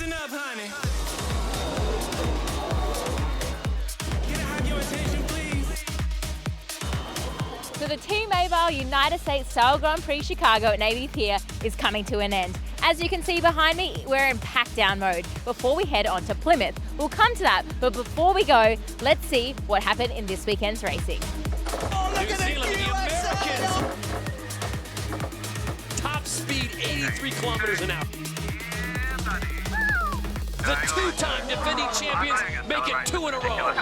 Listen up, honey. Can I have your attention, please? So the Team Mobile United States Sail Grand Prix Chicago at Navy Pier is coming to an end. As you can see behind me, we're in pack-down mode before we head on to Plymouth. We'll come to that, but before we go, let's see what happened in this weekend's racing. Oh, look at the Americans! Top speed, 83 kilometers an hour. The two-time defending champions make it 2 in a row.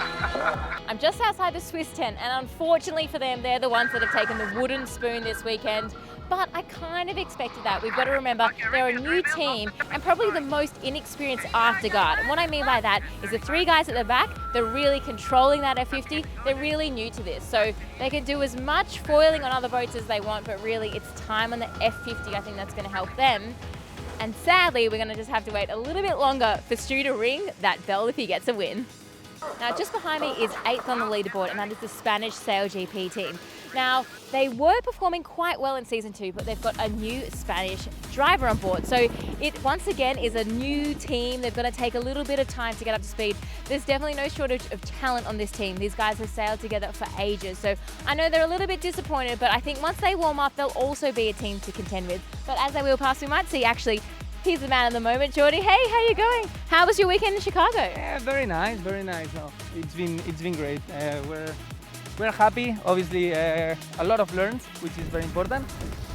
I'm just outside the Swiss tent, and unfortunately for them, they're the ones that have taken the wooden spoon this weekend. But I kind of expected that. We've got to remember they're a new team and probably the most inexperienced afterguard. And what I mean by that is the 3 guys at the back, they're really controlling that F50. They're really new to this. So they can do as much foiling on other boats as they want, but really it's time on the F50. I think that's going to help them. And sadly, we're going to just have to wait a little bit longer for Stu to ring that bell if he gets a win. Now, just behind me is 8th on the leaderboard, and that is the Spanish SailGP team. Now, they were performing quite well in Season 2, but they've got a new Spanish driver on board. So it, once again, is a new team. They've got to take a little bit of time to get up to speed. There's definitely no shortage of talent on this team. These guys have sailed together for ages. So I know they're a little bit disappointed, but I think once they warm up, they'll also be a team to contend with. But as they wheel past, we might see actually, he's the man of the moment, Jordy. Hey, how you going? How was your weekend in Chicago? Yeah, very nice, very nice. No, it's been great. We're happy. Obviously, a lot of learns, which is very important.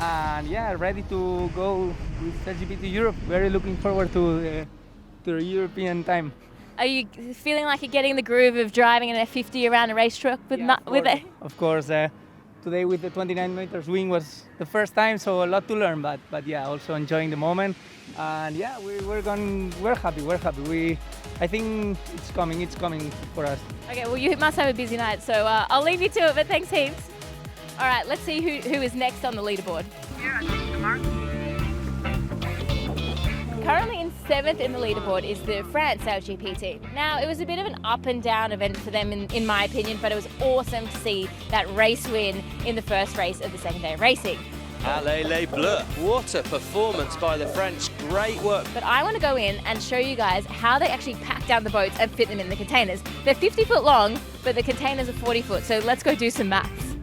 And yeah, ready to go with SailGP to Europe. Very looking forward to the European time. Are you feeling like you're getting the groove of driving an F50 around a race truck with it? Of course. Today with the 29 meters wing was the first time, so a lot to learn. But yeah, also enjoying the moment. And yeah, we're happy. I think it's coming for us. Okay, well you must have a busy night, so I'll leave you to it, but thanks heaps. All right, let's see who is next on the leaderboard. Yeah, catamarans. Currently in 7th in the leaderboard is the France SailGP team. Now, it was a bit of an up and down event for them in my opinion, but it was awesome to see that race win in the first race of the second day of racing. Allez les bleus. What a performance by the French. Great work. But I want to go in and show you guys how they actually pack down the boats and fit them in the containers. They're 50 foot long, but the containers are 40 foot, so let's go do some maths.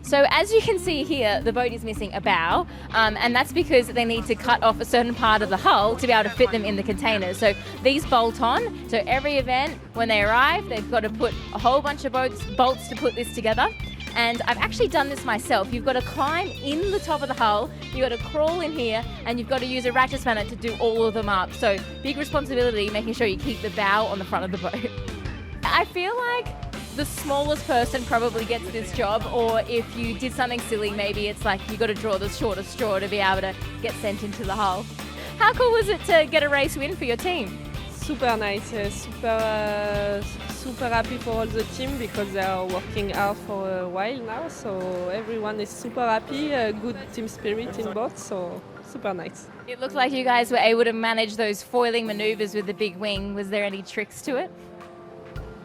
So as you can see here, the boat is missing a bow, and that's because they need to cut off a certain part of the hull to be able to fit them in the containers. So these bolt on, so every event when they arrive, they've got to put a whole bunch of bolts to put this together. And I've actually done this myself. You've got to climb in the top of the hull, you've got to crawl in here, and you've got to use a ratchet spanner to do all of them up. So big responsibility, making sure you keep the bow on the front of the boat. I feel like the smallest person probably gets this job, or if you did something silly, maybe it's like you got to draw the shortest straw to be able to get sent into the hull. How cool was it to get a race win for your team? Super nice, super happy for all the team because they are working hard for a while now, so everyone is super happy, good team spirit in both, so super nice. It looked like you guys were able to manage those foiling maneuvers with the big wing. Was there any tricks to it?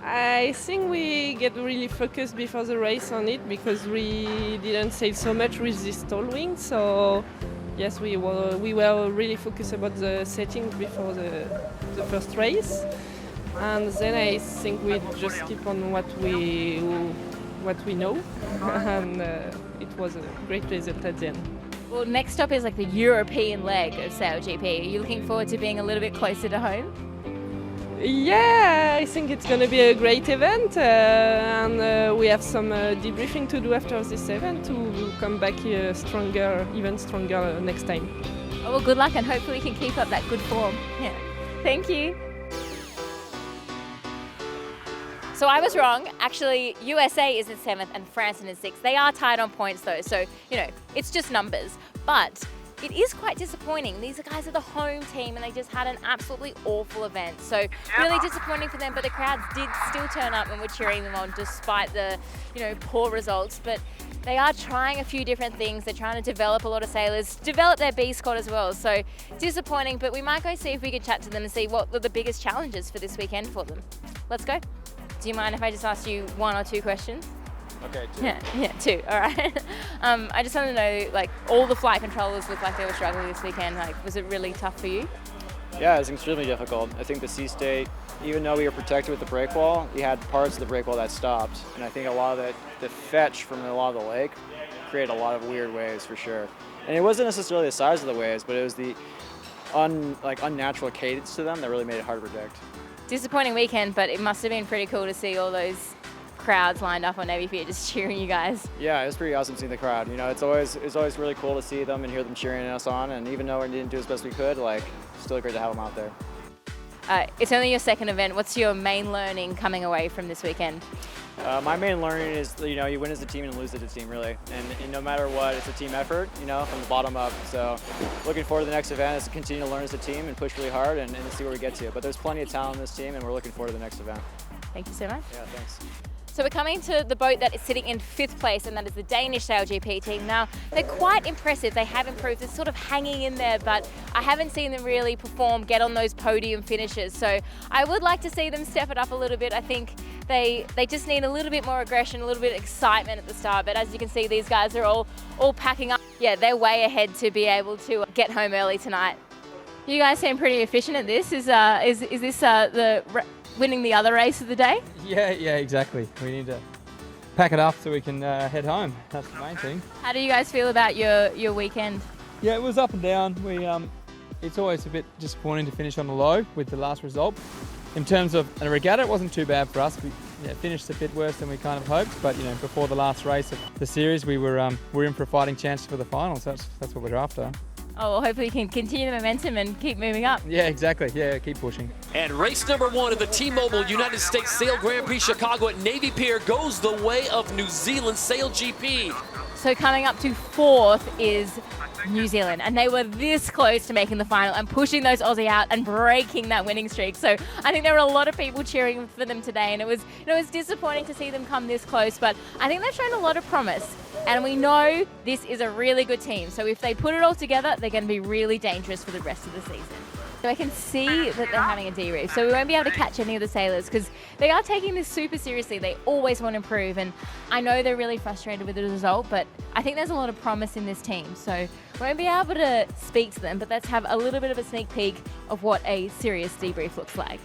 I think we get really focused before the race on it because we didn't sail so much with this tall wing, so yes, we were really focused about the settings before the first race, and then I think we just keep on what we know, and it was a great result at the end. Well, next up is like the European leg of SailGP. Are you looking forward to being a little bit closer to home? Yeah, I think it's going to be a great event, and we have some debriefing to do after this event to come back even stronger next time. Oh, well, good luck, and hopefully we can keep up that good form. Yeah. Thank you. So I was wrong. Actually, USA is in 7th and France is in 6th. They are tied on points though, so, it's just numbers. But it is quite disappointing. These guys are the home team and they just had an absolutely awful event. So really disappointing for them, but the crowds did still turn up and were cheering them on despite the, poor results. But they are trying a few different things. They're trying to develop a lot of sailors, develop their B squad as well. So disappointing, but we might go see if we can chat to them and see what were the biggest challenges for this weekend for them. Let's go. Do you mind if I just ask you 1 or 2 questions? Okay, 2. Yeah, 2, all right. I just want to know, all the flight controllers look like they were struggling this weekend. Was it really tough for you? Yeah, it was extremely difficult. I think the sea state, even though we were protected with the break wall, we had parts of the break wall that stopped. And I think a lot of the fetch from a lot of the lake created a lot of weird waves for sure. And it wasn't necessarily the size of the waves, but it was the unnatural cadence to them that really made it hard to predict. Disappointing weekend, but it must have been pretty cool to see all those crowds lined up on Navy Pier just cheering you guys. Yeah, it was pretty awesome seeing the crowd. You know, it's always really cool to see them and hear them cheering us on. And even though we didn't do as best we could, like, still great to have them out there. It's only your second event. What's your main learning coming away from this weekend? My main learning is, you know, you win as a team and lose as a team, really. And no matter what, it's a team effort, you know, from the bottom up. So looking forward to the next event is to continue to learn as a team and push really hard and see where we get to. But there's plenty of talent in this team, and we're looking forward to the next event. Thank you so much. Yeah, thanks. So we're coming to the boat that is sitting in 5th place, and that is the Danish SailGP team. Now, they're quite impressive. They have improved. They're sort of hanging in there, but I haven't seen them really perform, get on those podium finishes. So I would like to see them step it up a little bit. I think they just need a little bit more aggression, a little bit of excitement at the start. But as you can see, these guys are all packing up. Yeah, they're way ahead to be able to get home early tonight. You guys seem pretty efficient at this. Is this winning the other race of the day? Yeah, exactly. We need to pack it up so we can head home. That's the main thing. How do you guys feel about your weekend? Yeah, it was up and down. It's always a bit disappointing to finish on the low with the last result. In terms of a regatta, it wasn't too bad for us. We finished a bit worse than we kind of hoped, but you know, before the last race of the series, we were in for a fighting chance for the finals. That's what we're after. Oh, well, hopefully we can continue the momentum and keep moving up. Yeah, exactly. Yeah, keep pushing. And race number 1 of the T-Mobile United States Sail Grand Prix Chicago at Navy Pier goes the way of New Zealand SailGP. So coming up to 4th is New Zealand, and they were this close to making the final and pushing those Aussie out and breaking that winning streak. So I think there were a lot of people cheering for them today, and it was disappointing to see them come this close, but I think they've shown a lot of promise. And we know this is a really good team. So if they put it all together, they're going to be really dangerous for the rest of the season. So I can see that they're having a debrief. So we won't be able to catch any of the sailors because they are taking this super seriously. They always want to improve. And I know they're really frustrated with the result, but I think there's a lot of promise in this team. So we won't be able to speak to them, but let's have a little bit of a sneak peek of what a serious debrief looks like.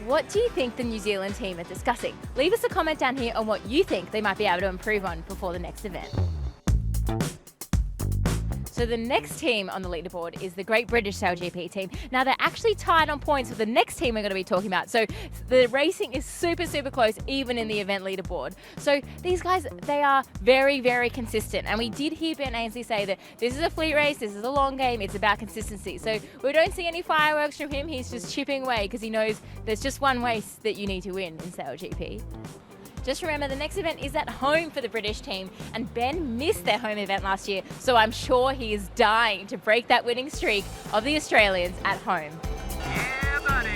What do you think the New Zealand team are discussing? Leave us a comment down here on what you think they might be able to improve on before the next event. So the next team on the leaderboard is the Great British SailGP team. Now they're actually tied on points with the next team we're going to be talking about. So the racing is super, super close, even in the event leaderboard. So these guys, they are very, very consistent. And we did hear Ben Ainsley say that this is a fleet race, this is a long game, it's about consistency. So we don't see any fireworks from him. He's just chipping away because he knows there's just one race that you need to win in SailGP. Just remember, the next event is at home for the British team, and Ben missed their home event last year, so I'm sure he is dying to break that winning streak of the Australians at home. Yeah, buddy.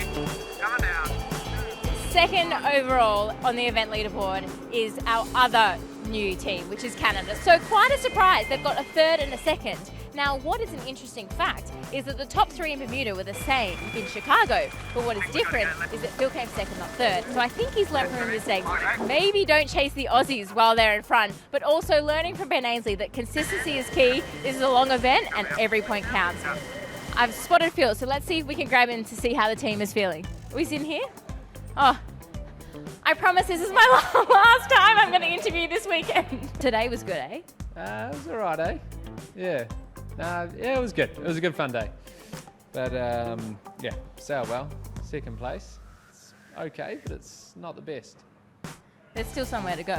Coming down. Second overall on the event leaderboard is our other new team, which is Canada. So quite a surprise, they've got a 3rd and a 2nd. Now, what is an interesting fact is that the top 3 in Bermuda were the same in Chicago, but what is different is that Phil came 2nd, not 3rd. So I think he's learned from his mistakes. Maybe don't chase the Aussies while they're in front, but also learning from Ben Ainsley that consistency is key. This is a long event and every point counts. I've spotted Phil, so let's see if we can grab him to see how the team is feeling. Are we in here? Oh, I promise this is my last time I'm going to interview this weekend. Today was good, eh? It was all right, eh? Yeah. Yeah, it was good. It was a good fun day. But yeah, sailed well. 2nd place. It's okay, but it's not the best. There's still somewhere to go.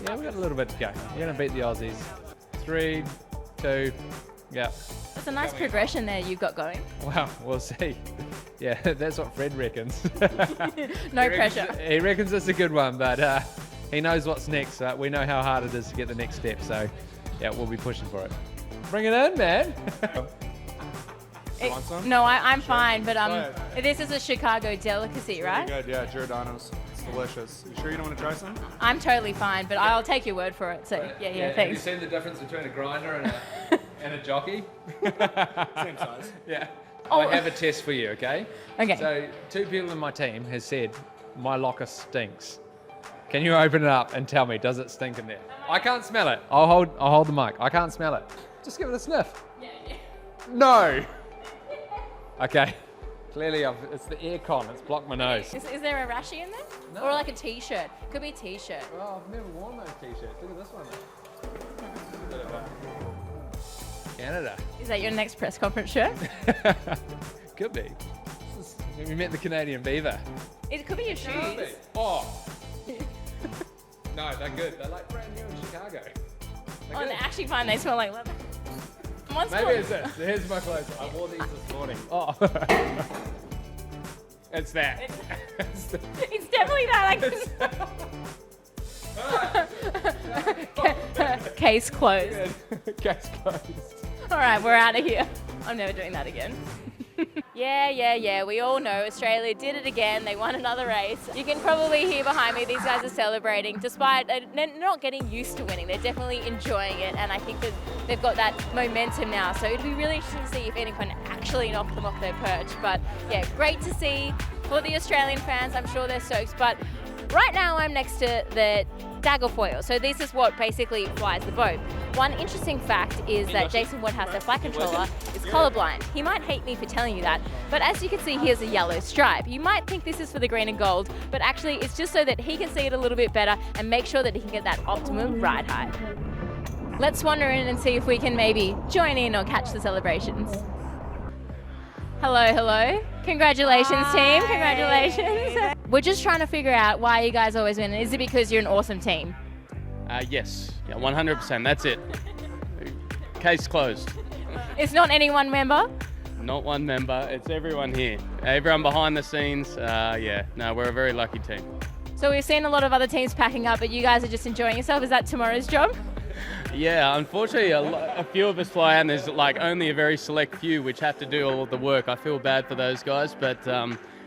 Yeah, we've got a little bit to go. We're going to beat the Aussies. 3, 2, yeah. That's a nice progression there you've got going. Well, we'll see. Yeah, that's what Fred reckons. No pressure. He reckons it's a good one, but he knows what's next. We know how hard it is to get the next step, so yeah, we'll be pushing for it. Bring it in, man. Want some? No, I'm fine, but this is a Chicago delicacy, right? Really good, yeah, Giordano's. It's delicious. You sure you don't want to try some? I'm totally fine, but I'll take your word for it. So yeah, thanks. Have you seen the difference between a grinder and a jockey? Same size. Yeah. Oh. I have a test for you, okay? Okay. So 2 people in my team has said my locker stinks. Can you open it up and tell me, does it stink in there? I can't smell it. I'll hold the mic. I can't smell it. Just give it a sniff. No. Okay. Clearly, it's the aircon. It's blocked my nose. Is there a rashie in there? No. Or like a t-shirt? Could be a t-shirt. Oh, I've never worn those t-shirts. Look at this one. Bit of Canada. Is that your next press conference shirt? Could be. We met the Canadian beaver. It could be your shoes. Oh. No, they're good. They're like brand new in Chicago. Oh, they're actually fine. They smell like leather. Maybe it's this. Here's my clothes. I wore these this morning. Oh. It's that. It's definitely that. Case closed. Case closed. All right, we're out of here. I'm never doing that again. Yeah. We all know Australia did it again. They won another race. You can probably hear behind me, these guys are celebrating despite they're not getting used to winning. They're definitely enjoying it, and I think that they've got that momentum now. So it'll be really interesting to see if anyone can actually knock them off their perch. But yeah, great to see for the Australian fans. I'm sure they're stoked. But right now I'm next to the dagger foil. So this is what basically flies the boat. One interesting fact is that Jason Woodhouse, their flight controller, is colorblind. He might hate me for telling you that, but as you can see, here's a yellow stripe. You might think this is for the green and gold, but actually it's just so that he can see it a little bit better and make sure that he can get that optimum ride height. Let's wander in and see if we can maybe join in or catch the celebrations. Hello. Congratulations, team. Congratulations. We're just trying to figure out why you guys always win. Is it because you're an awesome team? Yes, 100%. That's it. Case closed. It's not any one member? Not one member. It's everyone here. Everyone behind the scenes. No, we're a very lucky team. So we've seen a lot of other teams packing up, but you guys are just enjoying yourself. Is that tomorrow's job? Yeah, unfortunately, a few of us fly out, and there's like only a very select few which have to do all of the work. I feel bad for those guys, but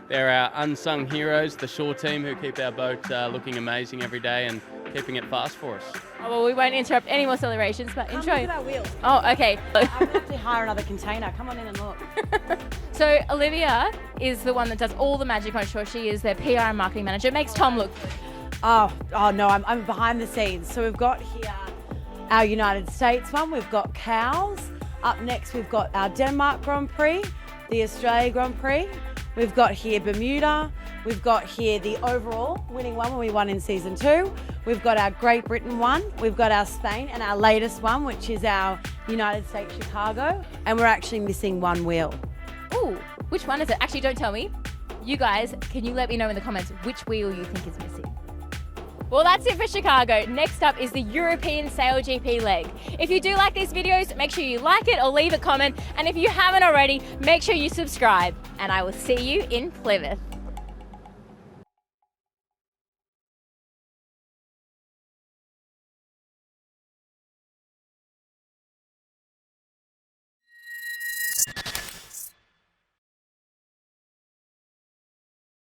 they're our unsung heroes, the shore team who keep our boat looking amazing every day and keeping it fast for us. Oh, well, we won't interrupt any more celebrations, but enjoy. Look at our wheels. Oh, okay. I'm going to have to hire another container. Come on in and look. So Olivia is the one that does all the magic on shore. She is their PR and marketing manager. It makes Tom look. Oh no, I'm behind the scenes. So we've got here our United States one. We've got cows. Up next, we've got our Denmark Grand Prix, the Australia Grand Prix. We've got here Bermuda. We've got here the overall winning one when we won in season 2. We've got our Great Britain one. We've got our Spain and our latest one, which is our United States Chicago. And we're actually missing one wheel. Ooh, which one is it? Actually, don't tell me. You guys, can you let me know in the comments which wheel you think is missing? Well, that's it for Chicago. Next up is the European SailGP leg. If you do like these videos, make sure you like it or leave a comment. And if you haven't already, make sure you subscribe. And I will see you in Plymouth.